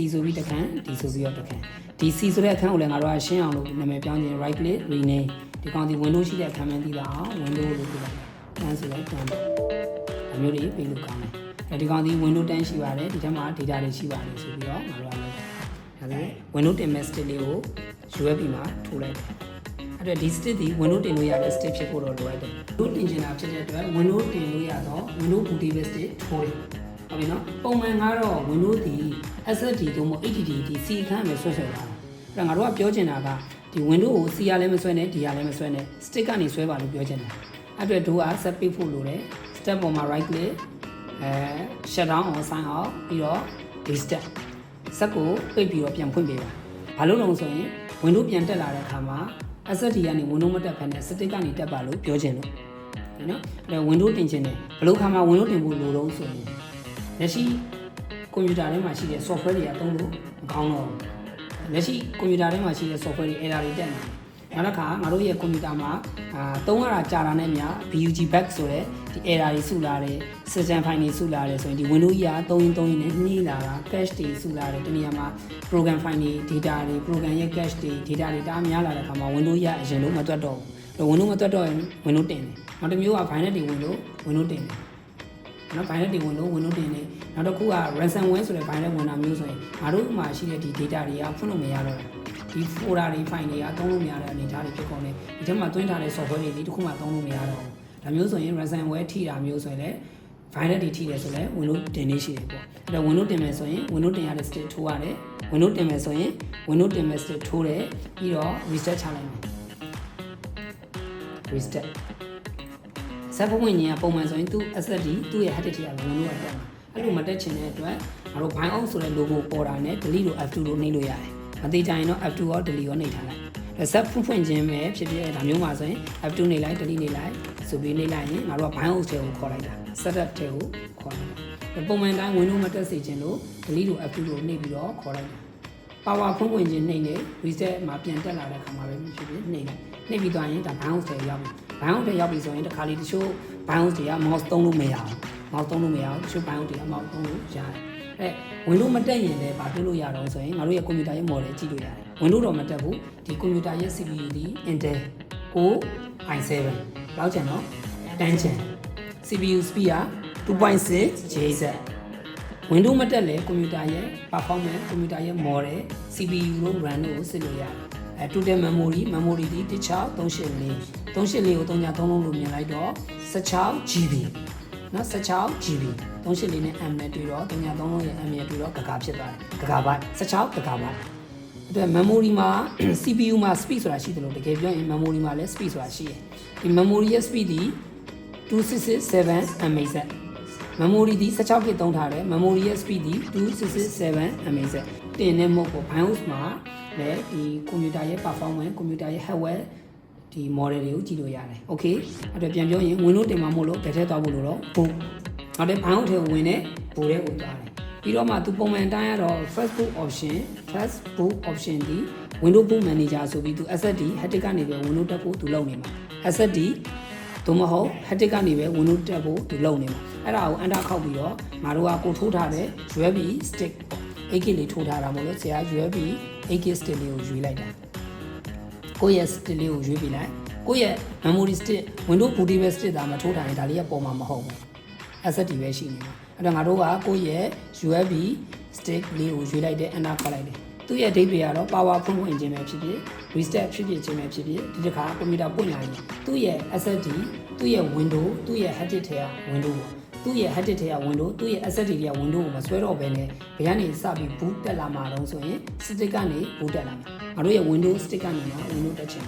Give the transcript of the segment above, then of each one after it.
ဒီဆိုပြီးတစ်ခါဒီဆိုပြီးတော့တစ်ခါဒီ C ဆိုတဲ့အခန်းကိုလည်းငါတို့ကရှင်းအောင်လို့နာမည်ပြောင်းခြင်း right click rename ဒီကောင်ဒီ window ရှိတဲ့အခန်းမှန်းသိပါအောင် window လို့ပြောလိုက်တယ်ဆိုတော့ပြန်တယ်အမျိုးတွေပြင်လို့ကောင်းတယ်ဒီကောင်ဒီ window 10ရှိပါတယ်ဒီထဲမှာ data တွေရှိပါတယ်ဆိုပြီးတော့ငါတို့ကလုပ်တယ်ဒါဆိုရင် window 10 မဲ့ stick လေးကို USB မှာထိုးလိုက်တယ်အဲ့တော့ဒီ stick ဒီ window တင်လို့ရတဲ့ stick ဖြစ်ဖို့တော့လိုအပ်တယ် window တင်ချင်တာဖြစ်တဲ့အတွက် window တင်လို့ရတော့ window bootable stick ထိုးတယ်ဟုတ်ပြီနော်ပုံမှန်ကတော့ window ဒီ SSD သို့မဟုတ် HDD ဒီ C အခန်းပဲဆွဲဆွဲတာအဲ့တော့ငါတို့ကပြောချင်တာကဒီ window ကို C ရလည်းမဆွဲနဲ့ D ရလည်းမဆွဲနဲ့ stick ကနေဆွဲပါလို့ပြောချင်တယ်အဲ့အတွက်တို့က set ပိတ်ဖို့လိုတယ် step ပေါ်မှာ right click shut down on sign out ပြီးတော့ဒီ step ဆက်ကိုပိတ်ပြီးတော့ပြန်ဖွင့်ပေးပါဘာလို့လဲဆိုရင် window ပြန်တက်လာတဲ့အခါမှာ SSD ကနေ window မတက်ဖ ೇನೆ stick ကနေတက်ပါလို့ပြောချင်လို့နော်အဲ့တော့ window တင်ချင်တယ်ဘယ်လိုခါမှာ window တင်ဖို့လိုတော့ဆိုရင်လက်ရှိကွန်ပျူတာထဲမှာရှိတဲ့ software တွေအသုံးလို့မကောင်းတော့ဘူးလက်ရှိကွန်ပျူတာထဲမှာရှိတဲ့ software တွေ error တွေတက်နေတယ်နောက်တစ်ခါငါတို့ရဲ့ကွန်ပျူတာမှာသုံးရတာကြာတာနဲ့များ BUG back ဆိုတဲ့ဒီ error တွေစုလာတယ် system file တွေစုလာတယ်ဆိုရင်ဒီ window ကြီးကသုံးရင်နဲ့နှီးလာတာ cache တွေစုလာတယ်တနည်းမှာ program file တွေ data တွေ program ရဲ့ cache တွေ data တွေတအားများလာတဲ့အခါမှာ window ကြီးကအရင်လုံးမတွက်တော့ဘူး window မတွက်တော့ရင် window တင်တယ်နောက်တစ်မျိုးက binary တွေ window တင်တယ်နော် binary တွေ window တင်တယ်နောက်တစ်ခုက ransomware ဆိုတဲ့ binary ဝင်တာမျိုးဆိုရင်ငါတို့မှာရှိတဲ့ဒီ data တွေကဖွင့်လို့မရတော့ဒီ folder တွေ file တွေအသုံးလို့မရတဲ့အနေအထားတွေဖြစ်ကုန်တယ်ဒီထဲမှာသွင်းထားတဲ့ software တွေဒီတစ်ခုမှသုံးလို့မရတော့ဘူးဒါမျိုးဆိုရင် ransomware ထိတာမျိုးဆိုရင်လည်း virus တွေထိတယ်ဆိုလည်း window တင်နေရှိတယ်ပေါ့အဲ့တော့ window တင်မယ်ဆိုရင် window တင်ရတဲ့ stick ထိုးရတယ် window တင်မယ်ဆိုရင် window တင်မယ် stick ထိုးတယ်ပြီးတော့ reset ချလိုက်မယ် reset ဆက်ဖို့ဝင်ရင်ပုံမှန်ဆိုရင်သူ့ SSD သူ့ရဲ့ hard disk တွေက window ကတက်မှာအဲ့လိုမတက်ချင်တဲ့အတွက်ငါတို့ BIOS ဆိုတဲ့ logo ပေါ်တာနဲ့ delete လို့ F2 လို့နှိပ်လို့ရတယ်မသေးကြရင်တော့ F2 ရော delete ရောနှိပ်ထားလိုက်ဆက်ဖွင့်ခြင်းပဲဖြစ်ဖြစ်ဒါမျိုးမှာဆိုရင် F2 နှိပ်လိုက် delete နှိပ်လိုက်ဆိုပြီးနှိပ်လိုက်ရင်ငါတို့က BIOS ထဲကိုခေါ်လိုက်တာ setup ထဲကိုခေါ်လိုက်တာပုံမှန်တိုင်း Windows မတက်စေချင်လို့ delete လို့ F2 လို့နှိပ်ပြီးတော့ခေါ်လိုက်တာ power ဖွင့်ခြင်းနှိပ်နေ reset မှာပြန်တက်လာတဲ့အခါမှာပဲဖြစ်ဖြစ်နှိပ်လိုက်နှိပ်ပြီးသွားရင်ဒါ BIOS ထဲရောက်ပြီ BIOS ထဲရောက်ပြီဆိုရင်တစ်ခါလေးတချို့ BIOS တွေက mouse သုံးလို့မရဘူး mouse သုံးလို့မရဘူးတချို့ BIOS တွေက mouse သုံးလို့ရတယ်Windows မတက်ရင်လည်းဗာတွေ့လို့ရတော့ဆိုရင်ငါတို့ရဲ့ကွန်ပျူတာရဲ့ model ကြည့်လို့ရတယ် Windows တော့မတက်ဘူးဒီကွန်ပျူတာရဲ့ CPU ဒီ Intel Core i7 လောက်ချင်တော့10ချင် CPU speed က 2.6 GHz Windows မတက်လေကွန်ပျူတာရဲ့ performance ကွန်ပျူတာရဲ့ model CPU လို့ RAM လို့စစ်လို့ရတယ်total memory ဒီ1638ကို383လို့မြင်လိုက်တော့ 16GB နော် 16GB 384နဲ့ M နဲ့တွေ့တော့333ရဲ့ M နဲ့တွေ့တော့ GB ဖြစ်သွားတယ် GB 16 GB အဲ့ memory မှာ CPU မှာ speed ဆိုတာရှိတယ်လို့တကယ်ပြောရင် memory မှာလည်း speed ဆိုတာရှိတယ်ဒီ memory ရဲ့ speed ဒီ2667 MHz memory ဒီ 16K သုံးထားတယ် memory ရဲ့ speed ဒီ2667 MHz တင်နေမို့ပေါ့ BIOS မှာလည်းဒီကွန်ပျူတာရဲ့ performance ကွန်ပျူတာရဲ့ hardware ဒီ model တွေကိုကြည့်လို့ရတယ် okay အဲ့တော့ပြန်ပြောရင် Windows တင်မှာမို့လို့ဘယ်ထဲသွားဖို့လို့တော့ပို့နောက်တဲ့ BIOS ထဲကိုဝင်နေပို့တဲ့ကိုသွားတယ်ပြီးတော့မှသူပုံမှန်တိုင်းရတော့ Facebook option ဒီ Windows Boot Manager ဆိုပြီးသူ SSD hard disk ကနေပဲ Windows တက်ဖို့သူလုပ်နေမှာ SSD သို့မဟုတ် hard disk ကနေပဲ Windows တက်ဖို့သူလုပ်နေမှာအဲ့ဒါကိုအန်တာခောက်ပြီးတော့ငါတို့ကကိုထိုးထားတဲ့ USB stick 8K လေးထိုးထားတာမို့လို့ဆရာ USB 8K stick လေးကိုရွေးလိုက်တာကိုယ့်ရဲ့ stick လေးကိုရွေးပြီးလိုက်ကိုယ့်ရဲ့ memory stick Windows bootable stick ဒါမှထိုးထားရင်ဒါလေးကပေါ်မှာမဟုတ်ဘူး SSD ပဲရှိနေမှာအဲ့တော့ငါတို့ကကိုယ့်ရဲ့ USB stick လေးကိုရွေးလိုက်တဲ့ enter ခေါက်လိုက်တယ်သူ့ရဲ့ date တွေကတော့ power ဖွင့်ခြင်းပဲဖြစ်ဖြစ် reset ဖြစ်ခြင်းပဲဖြစ်ဖြစ်ဒီတစ်ခါကွန်ပျူတာပွင့်လာရင်သူ့ရဲ့ SSD သူ့ရဲ့ window သူ့ရဲ့ hard disk ထဲက window ပေါ့သူ့ရဲ့ hard disk ထဲက window သူ့ရဲ့ SSD တွေက window ကိုမဆွဲတော့ဘဲနဲ့ဘယ်ကနေစပြီး boot တက်လာမှာတော့ဆိုရင် stick ကနေ boot တက်လာမှာငါတို့ရဲ့ window stick ကနေမှ window တက်ချင်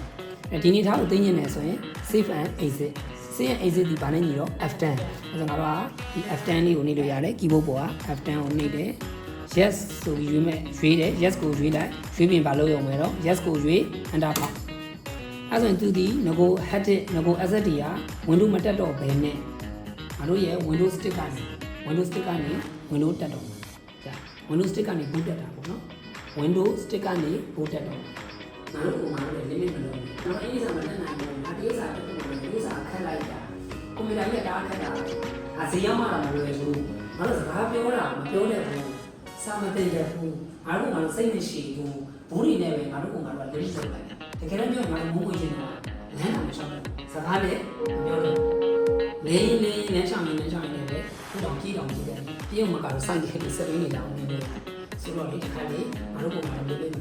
တယ်ဒီနေ့ထားကိုသိညင်နေဆိုရင် save and exit save and exit ဒီဘာနဲ့ညီတော့ F10 အဲ့ဒါငါတို့ကဒီ F10 လေးကိုနှိပ်လို့ရတယ် keyboard ပေါ်က F10 ကိုနှိပ်တယ် yes ဆိုပြီးရွေးတယ် yes ကိုရွေးလိုက်ရွေးပြင်ဘာလို့ရုံပဲတော့ yes ကိုရွေး enter ခေါက်အဲ့ဆိုရင်သူဒီငကို hard disk ငကို SSD က Windows မတက်တော့ဘဲနဲ့ငါတို့ရဲ့ Windows stick ကနေ Windows တက်တော့မှာကြာ Windows stick ကနေ boot တက်တာပေါ့နော် Windows stick ကနေ boot တက်တော့ငါတို့ကလည်း limit မလုပ်ဘူး။တော့အဲ့ဒီစာမတက်နိုင်ဘူး။ငါဒီစာတက်တယ်ဒီစာခက်လိုက်တာ။ကွန်ပျူတာကြီးကတားခက်တာ။ဈေးရောက်မှတော့မလွယ်ဘူး။ငါတို့စကားပြောတာမပြောတတ်ဘူး။စာမသိရဘူး။ ငါတို့ကစိတ်မရှိဘူးဘူးတွေနဲ့ပဲငါတို့ကlimit လုပ်လိုက်တကယ်တော့ပြောငါတို့မုန်းဝင်ချင်တာလမ်းအောင်ရှောက်တယ်စကားလည်းပြောတယ်လေးလမ်းဆောင်နေလည်းပဲခုတောင်ကြည့်တယ်ပြေုံမကတော့စိုက်ခဲ့ပြီးစက်ရင်းနေတာအောင်နေတယ်ဆိုတော့ဒီတစ်ခါလေးငါတို့ကlimit မလုပ်ဘူး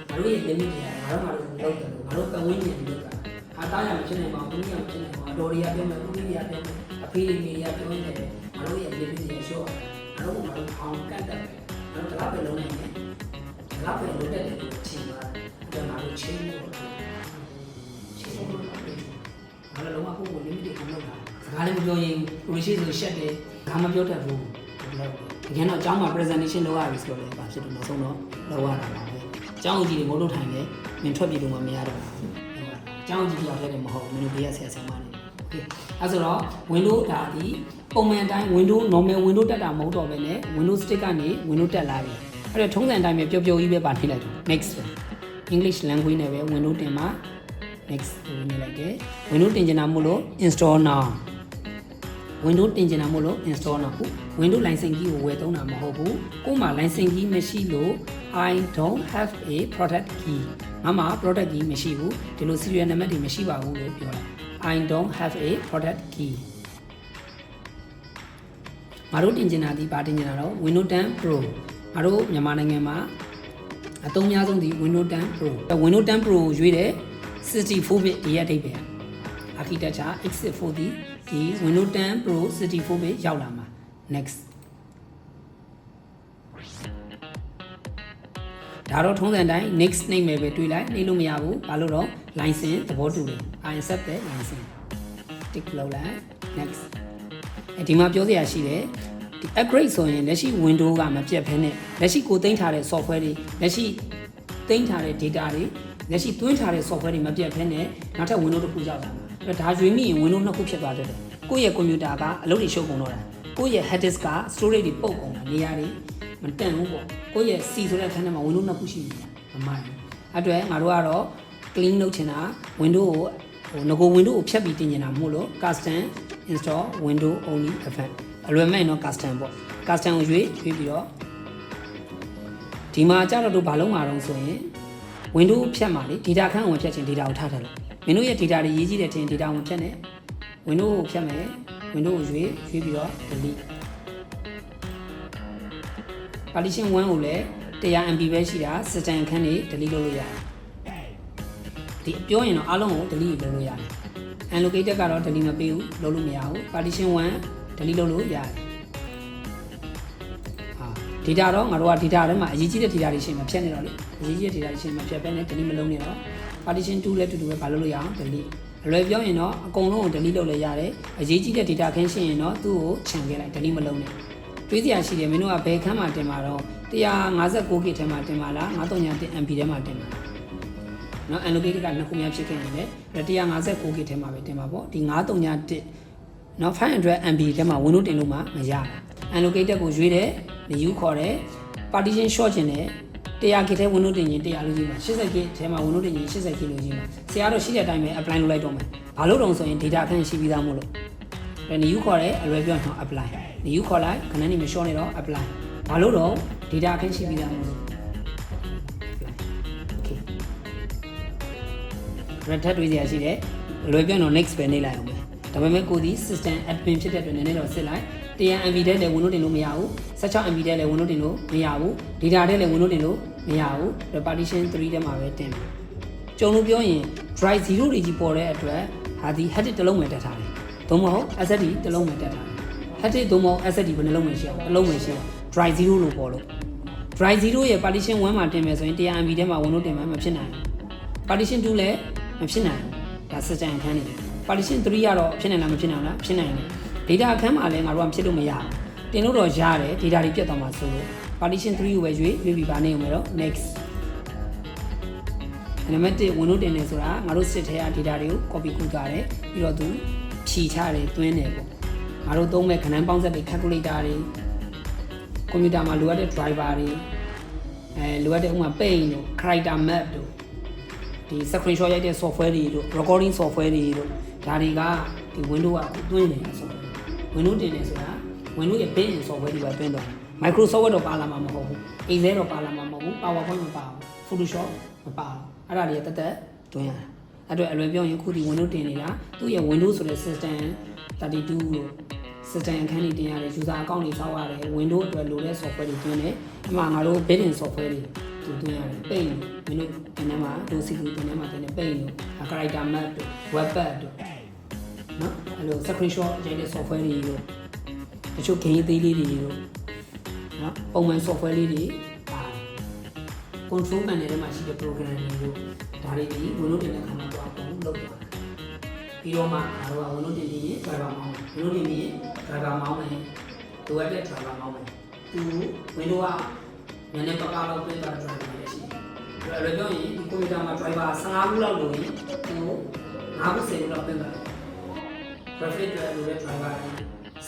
ငါတို့ရဲ့ limit တွေကငါတို့လုပ်တယ်ငါတို့ပတ်ဝန်းကျင်လုပ်တာဟာတားရမဖြစ်နိုင်ပါဘူးသူကမဖြစ်နိုင်ပါဘူးတော်ရီကပြောမယ်ဦးလေးကပြောမယ်အဖေလေးတွေကပြောနေတယ်ငါတို့ရဲ့ limit တွေရှော့ငါတို့အောင်ကတ်တယ်ငါတို့တော့ပဲလုံးနေတယ်တော့ပဲလုပ်တဲ့လူချင်းပါအဲ့ဒါငါတို့ချင်းလို့ငါတို့လုံးဝကိုယ်ကို limit တွေခံလုပ်တာစကားလည်းမပြောရင်ကိုရှိဆိုရှက်တယ်ဘာမှပြောတတ်ဘူးတကယ်တော့အကြောင်းမှာ presentation လုပ်ရပြီဆိုတော့လည်းဘာဖြစ်လို့နောက်ဆုံးတော့လုပ်ရတာပါပဲအကြောင်းကြီးတွေမဟုတ်ထိုင်တယ်မင်းထွက်ပြေလို့မရတော့ဘူးအကြောင်းကြီးပြောတဲ့မဟုတ်ဘူးမင်းတို့ဘေးရဆရာဆရာမနေအဲ့ဆိုတော့ Windows ဒါဒီပုံမှန်တိုင်း Windows normal Windows တက်တာမဟုတ်တော့ဘဲနဲ့ Windows stick ကနေ Windows တက်လာပြီအဲ့တော့ထုံးစံတိုင်းပဲပျော်ပျော်ကြီးပဲပါထိလိုက်တယ် next English language နဲ့ပဲ Windows တင်မှာ next ဝင်နေလိုက်တယ် Windows တင်ချင်တာမို့လို့ install now Windows တင်ချင်တာမို့လို့ install now Windows license key ကိုဝယ်သုံးတာမဟုတ်ဘူးကို့မှာ license key မရှိလို့ I don't have a product key ငါမှာ product key မရှိဘူးဒီလို serial number တွေမရှိပါဘူးလို့ပြောတာ I don't have a product key ငါတို့တင်ချင်တာဒီပါတင်ချင်တာတော့ Windows 10 Pro ငါတို့မြန်မာနိုင်ငံမှာအသုံးများဆုံးဒီ Windows 10 Pro Windows 10 Pro ကိုရွေးတယ်64 bit ဒီရဲ့အဓိပ္ပာယ် architecture x64 ဒီ Windows 10 Pro 64 bit ရောက်လာမှာ next ဒါတော့ထုံးစံတိုင်း next နှိမ့်မယ်ပဲတွေးလိုက်နှိမ့်လို့မရဘူးဘာလို့တော့ license သဘောတူတယ် I accept the license tick လုပ်လိုက် next ဒီမှာပြောစရာရှိတယ်ဒီ upgrade ဆိုရင်လက်ရှိ Windows ကမပြတ်ဘဲနဲ့လက်ရှိကိုသိမ်းထားတဲ့ software တွေလက်ရှိသိမ်းထားတဲ့ data တွေလက်ရှိသွင်းထားတဲ့ software တွေမပြတ်ဘဲနဲ့နောက်ထပ် Windows တစ်ခုရောက်လာမှာအဲ့ဒါရွေးမိရင် Windows နှစ်ခုဖြစ်သွားတတ်တယ်ကိုယ့်ရဲ့ computer ကအလုပ်တွေရှုပ်ကုန်တော့တာကိုယ့်ရဲ့ hard disk က storage တွေပုတ်ကုန်တာနေရာတွေမတန်ဘူးပေါ့ကိုယ့်ရဲ့ C ဆိုတဲ့အခန်းထဲမှာ Windows နှစ်ခုရှိနေတာမမှန်ဘူးအဲ့အတွက်ငါတို့ကတော့ clean လုပ်ချင်တာ Windows ကိုငကို Windows ကိုဖြတ်ပြီးတင်ချင်တာမဟုတ်လို့ custom install Windows only event အလွယ်မဲ့နော် custom ပေါ့ custom ကိုရွေးပြီးတော့ဒီမှာကြတော့တို့ဘာလုံးမှာတော့ဆိုရင် Windows ဖြတ်မှာလေ data ခန်းဝင်ဖြတ်ခြင်း data ကိုထားထားလို့မင်းတို့ရဲ့ data တွေရေးကြည့်တဲ့တင် data ဝင်ဖြတ်နေ Windows ကိုဖြတ်မယ် Windows ကိုရွေးပြီးတော့ delete partition 1ကိုလည်း 100MB ပဲရှိတာ system အခန်းတွေ delete လုပ်လို့ရတယ်ဒီပြောရင်တော့အားလုံးကို delete လုပ်လို့ရတယ် unallocated ကတော့ delete မပေးဘူးလုပ်လို့မရဘူး partition 1 delete လုပ်လို့ရတယ်data တော့ငါတို့က data ထဲမှာအရေးကြီးတဲ့ data တွေရှင်းမဖြတ်နေတော့လေအရေးကြီးတဲ့ data တွေရှင်းမဖြတ်ပဲနဲ့ delete မလုပ်နဲ့တော့ partition 2လည်းတူတူပဲဘာလုပ်လို့ရအောင် delete အလွယ်ပြောရင်တော့အကုန်လုံးကို delete လုပ်လည်းရတယ်အရေးကြီးတဲ့ data ခင်းရှင်းရင်တော့သူ့ကိုခြံခဲ့လိုက် delete မလုပ်နဲ့တွေးစရာရှိတယ်မင်းတို့ကဘယ်ခန်းမှာတင်မှာတော့ 159K ထဲမှာတင်မှာလား 931MB ထဲမှာတင်မှာနော် allocated ကနှစ်ခုများဖြစ်ခဲ့နေတယ် 159K ထဲမှာပဲတင်မှာပေါ့ဒီ931နော် 500MB ထဲမှာ Windows တင်လို့မှမရဘူး allocated ကိုရွေးတယ် new ခေါ်တယ် partition short ချင်တယ် 100K ထဲ Windows တင်ရင်100လို့ကြီးမှာ 80K ထဲမှာ Windows တင်ရင် 80K လို့ကြီးမှာဆရာတော့ရှိတဲ့အတိုင်းပဲ apply လုပ်လိုက်တော့မယ်ဘာလို့တော့ဆိုရင် data ခန့်ရှိပြီးသားမို့လို့ new ခေါ်တယ်အလွယ်ပြောရင်တော့ apply new ခေါ်လိုက်ခဏနေမရှော့နေတော့ apply ဘာလို့တော့ data ခန့်ရှိပြီးသားမို့လို့ okay ရထပ်တွေးစရာရှိတယ်အလွယ်ပြောရင်တော့ next ပဲနေလိုက်အောင်ပဲဒါပေမဲ့ကိုဒီ system admin ဖြစ်တဲ့အတွက်နည်းနည်းတော့စစ်လိုက် 100MB ထဲလည်း Windows တင်လို့မရဘူး 16MB ထဲလည်း Windows တင်လို့မရဘူး data ထဲလည်း Windows တင်လို့မရဘူး partition 3ထဲမှာပဲတင်တယ်ကြုံလို့ပြောရင် drive 0တွေကြီးပေါ်တဲ့အတွက်ဟာဒီ hard disk တစ်လုံးပဲတက်ထားတယ်သို့မဟုတ် SSD တစ်လုံးပဲတက်ထားတယ် hard disk သို့မဟုတ် SSD ဘယ်နှလုံးပဲရှိအောင်တစ်လုံးပဲရှိအောင် drive 0လို့ပေါ်လို့ drive 0ရဲ့ partition 1မှာတင်မယ်ဆိုရင် 100MB ထဲမှာ Windows တင်မှာမဖြစ်နိုင်ဘူး partition 2လည်းမဖြစ်နိုင်ဘူးဒါ system အခန်းနေတယ် partition 3ကတော့ဖြစ်နိုင်လားမဖြစ်နိုင်ဘူးလားဖြစ်နိုင်တယ် data အခန်းမှာလည်းငါတို့ကဖြစ်လို့မရဘူးတင်လို့တော့ရတယ် data တွေပြတ်သွားမှာဆိုလို့ partition 3ကိုပဲရွေးပြီးပါနေအောင်မယ်တော့ next နံပါတ်1 Windows တင်နေဆိုတာငါတို့စစ်ထဲက data တွေကို copy ကူးကြတယ်ပြီးတော့သူဖြီချတယ်တွင်းတယ်ပေါ့ငါတို့သုံးမဲ့ခဏန်းပေါင်းစက်တွေ calculator တွေ computer မှာလိုအပ်တဲ့ driver တွေလိုအပ်တဲ့ဥပမာ paint တို့ character map တို့ဒီ screenshot ရိုက်တဲ့ software တွေတို့ recording software တွေတို့ဒါတွေကဒီ Windows ကတွင်းနေတာဆိုတော့ Windows တင်နေဆိုတာ Windows ရဲ့ built-in software တွေပဲတွင်းတော့ Microsoft Word တော့ပါလာမှာမဟုတ်ဘူး Excel တော့ပါလာမှာမဟုတ်ဘူး PowerPoint မပါဘူး Photoshop မပါဘူးအဲ့ဒါတွေကတက်တက်တွင်းရတာအဲ့တော့အလွယ်ပြောရင်ခုဒီ Windows တင်နေတာသူ့ရဲ့ Windows ဆိုတဲ့ System 32လို့ System အခန်းကြီးတင်ရတယ် User account တွေစောက်ရတယ် Windows အတွက်လိုတဲ့ software တွေတွင်းတယ်အမှငါတို့ built-in software တွေတွင်းရတယ် Paint Windows တင်ထဲမှာ DOSIC တင်ထဲမှာတင်တယ် Paint တို့ Character Map တို့ Webpack တို့နော်အဲ့လို screenshot ရိုက်တဲ့ software တွေတို့တချို့ game သေးလေးတွေတို့နော်ပုံမှန် software လေးတွေပါ control panel ထဲမှာရှိတဲ့ program တွေတို့ဒါတွေဒီ Windows တင်တဲ့ခါမှာတော့အကုန်လုပ်သွားတယ်ပြီးတော့မှငါတို့က Windows တင်ပြီးရင် driver မောင်းမယ် Windows တင်ပြီးရင် driver မောင်းမယ်လိုအပ်တဲ့ driver မောင်းမယ်သူ Windows ကနည်းနည်းပပလောက်ပြင်သွားတဲ့ driver တွေရှိတယ်အဲ့လိုပြောရင်ဒီ computer မှာ driver 15ခုလောက်လို့ရင်သူ9ခု10ခုလောက်ပြင်သွားတယ် graphic တွေလိုတဲ့ driver တွေ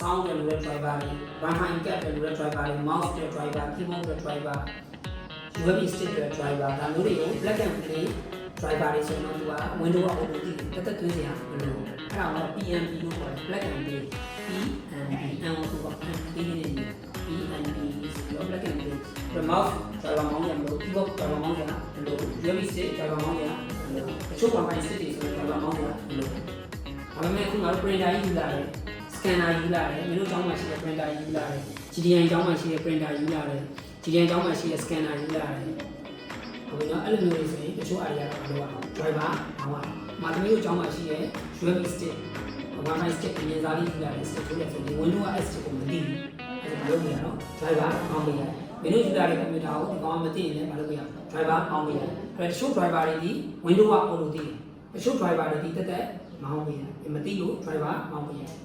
sound တွေလိုတဲ့ driver တွေ Wi-Fi cap တွေလိုတဲ့ driver တွေ mouse တွေ driver keyboard တွေ driver USB stick တွေ driver ဒါမျိုးတွေကို black and play driver တွေဆိုတော့သူက Windows က auto တိတက်တက်သွင်းစရာမလိုဘူးအဲ့ဒါက PNP လို့ခေါ်တယ် black and play PNP အန်ဆိုတော့ PNP နေ PNP ဆိုတော့ black and play mouse driver မောင်းရမလို့ keyboard driver မောင်းရမလို့ USB stick driver မောင်းရမလို့တချို့ Wi-Fi stick တွေဆိုတော့ driver မောင်းရမလို့ဒါပေမဲ့ခုငါတို့ printer ယူလာတယ် scanner ယူလာတယ်မျိုးကျောင်းမှာရှိတဲ့ printer ယူလာတယ် GDN ကျောင်းမှာရှိတဲ့ printer ယူလာတယ် GDN ကျောင်းမှာရှိတဲ့ scanner ယူလာတယ်ဟုတ်နော်အဲ့လိုမျိုးတွေဆိုရင်တချို့ area တော့မလိုရဘူး driver ဟောင်းပါမာသမီးတို့ကျောင်းမှာရှိတဲ့ USB stick Wi-Fi stick အရင်စားလေးယူလာတယ် stick ထိုးတယ်ဆိုရင် Windows က stick ကိုမသိဘူးအဲ့ဒါလုပ်နေရတော့ driver ဟောင်းပေးရတယ်မင်းတို့ယူလာတဲ့ computer ကိုဒီကောင်မသိရင်လည်းမလုပ်ရဘူး driver ဟောင်းပေးရတယ်အဲ့တချို့ driver တွေဒီ Windows က auto သိတယ်တချို့ driver တွေဒီတက်တက်မဟောင်းပေးရတယ်မသိလို့ driver ဟောင်းပေးရတယ်